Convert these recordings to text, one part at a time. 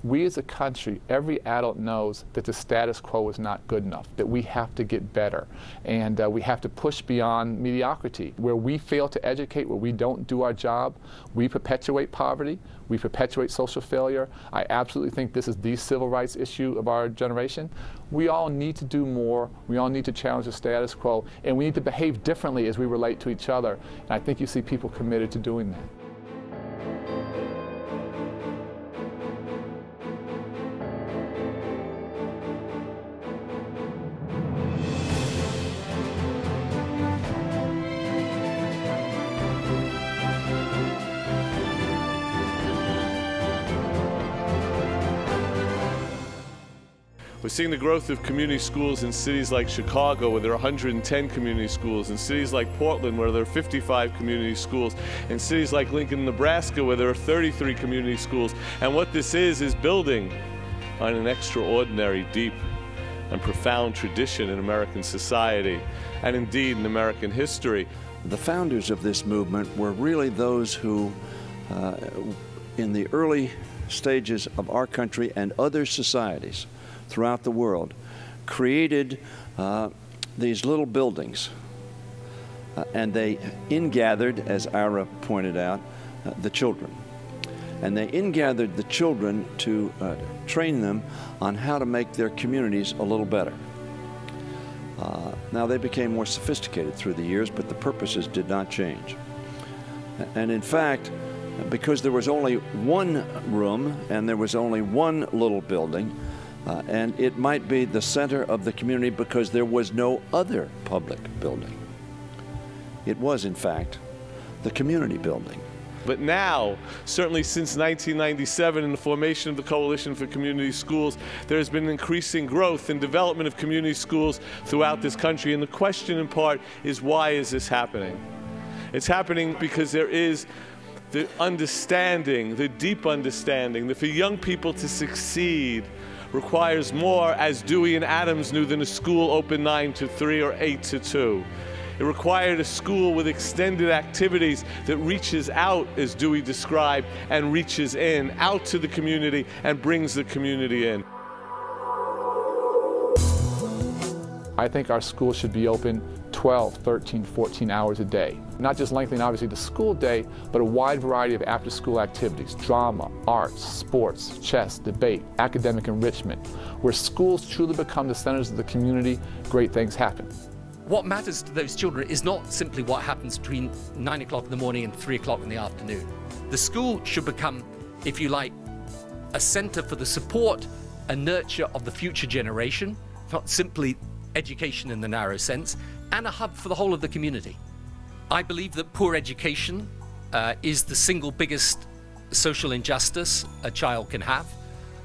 We as a country, every adult knows that the status quo is not good enough, that we have to get better, and we have to push beyond mediocrity. Where we fail to educate, where we don't do our job, we perpetuate poverty, we perpetuate social failure. I absolutely think this is the civil rights issue of our generation. We all need to do more, we all need to challenge the status quo, and we need to behave differently as we relate to each other. And I think you see people committed to doing that. We're seeing the growth of community schools in cities like Chicago, where there are 110 community schools, in cities like Portland, where there are 55 community schools, in cities like Lincoln, Nebraska, where there are 33 community schools. And what this is building on an extraordinary, deep, and profound tradition in American society, and indeed in American history. The founders of this movement were really those who, in the early stages of our country and other societies throughout the world, created these little buildings, and they ingathered, as Ira pointed out, the children. And they ingathered the children to train them on how to make their communities a little better. Now they became more sophisticated through the years, but the purposes did not change. And in fact, because there was only one room and there was only one little building, and it might be the center of the community because there was no other public building. It was, in fact, the community building. But now, certainly since 1997 and the formation of the Coalition for Community Schools, there has been increasing growth and development of community schools throughout this country. And the question in part is, why is this happening? It's happening because there is the understanding, the deep understanding, that for young people to succeed requires more, as Dewey and Adams knew, than a school open 9 to 3 or 8 to 2. It required a school with extended activities that reaches out, as Dewey described, and reaches in, out to the community and brings the community in. I think our schools should be open 12, 13, 14 hours a day. Not just lengthening, obviously, the school day, but a wide variety of after-school activities: drama, arts, sports, chess, debate, academic enrichment. Where schools truly become the centers of the community, great things happen. What matters to those children is not simply what happens between 9 o'clock in the morning and 3 o'clock in the afternoon. The school should become, if you like, a center for the support and nurture of the future generation, not simply education in the narrow sense, and a hub for the whole of the community. I believe that poor education is the single biggest social injustice a child can have.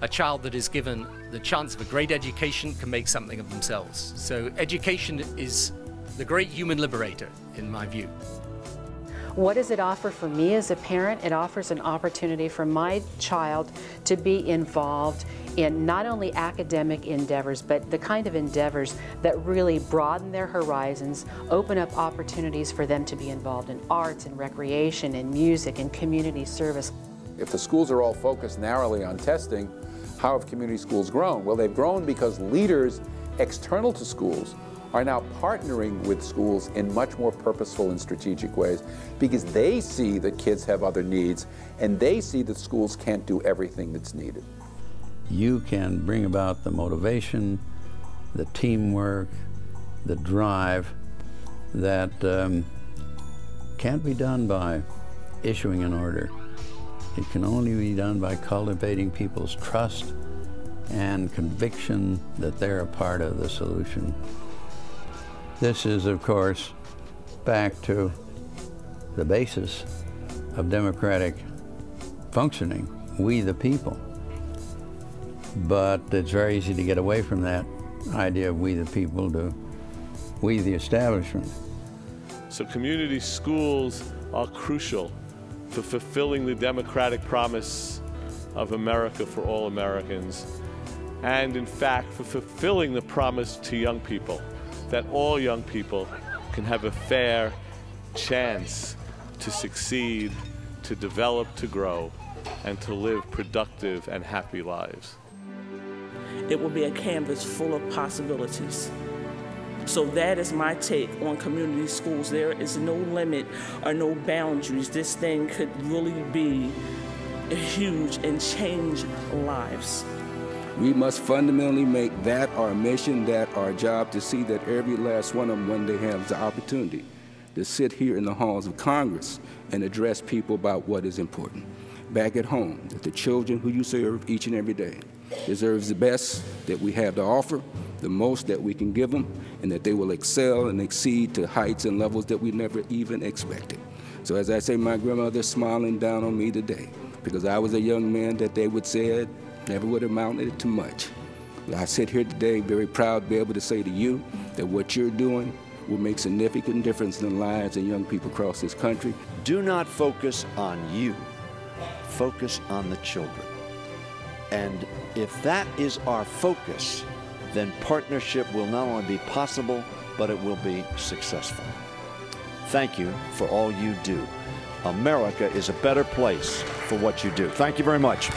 A child that is given the chance of a great education can make something of themselves. So education is the great human liberator, in my view. What does it offer for me as a parent? It offers an opportunity for my child to be involved in not only academic endeavors, but the kind of endeavors that really broaden their horizons, open up opportunities for them to be involved in arts and recreation and music and community service. If the schools are all focused narrowly on testing, how have community schools grown? Well, they've grown because leaders external to schools are now partnering with schools in much more purposeful and strategic ways, because they see that kids have other needs and they see that schools can't do everything that's needed. You can bring about the motivation, the teamwork, the drive that can't be done by issuing an order. It can only be done by cultivating people's trust and conviction that they're a part of the solution. This is, of course, back to the basis of democratic functioning, we the people. But it's very easy to get away from that idea of we the people to we the establishment. So community schools are crucial for fulfilling the democratic promise of America for all Americans, and in fact for fulfilling the promise to young people that all young people can have a fair chance to succeed, to develop, to grow. and to live productive and happy lives. It will be a canvas full of possibilities. So that is my take on community schools. There is no limit or no boundaries. This thing could really be huge and change lives. We must fundamentally make that our mission, that our job, to see that every last one of them one day has the opportunity to sit here in the halls of Congress and address people about what is important. Back at home, that the children who you serve each and every day deserves the best that we have to offer, the most that we can give them, and that they will excel and exceed to heights and levels that we never even expected. So as I say, my grandmother's smiling down on me today, because I was a young man that they would say never would have amounted to much. I sit here today very proud to be able to say to you that what you're doing will make significant difference in the lives of young people across this country. Do not focus on you. Focus on the children. And if that is our focus, then partnership will not only be possible, but it will be successful. Thank you for all you do. America is a better place for what you do. Thank you very much.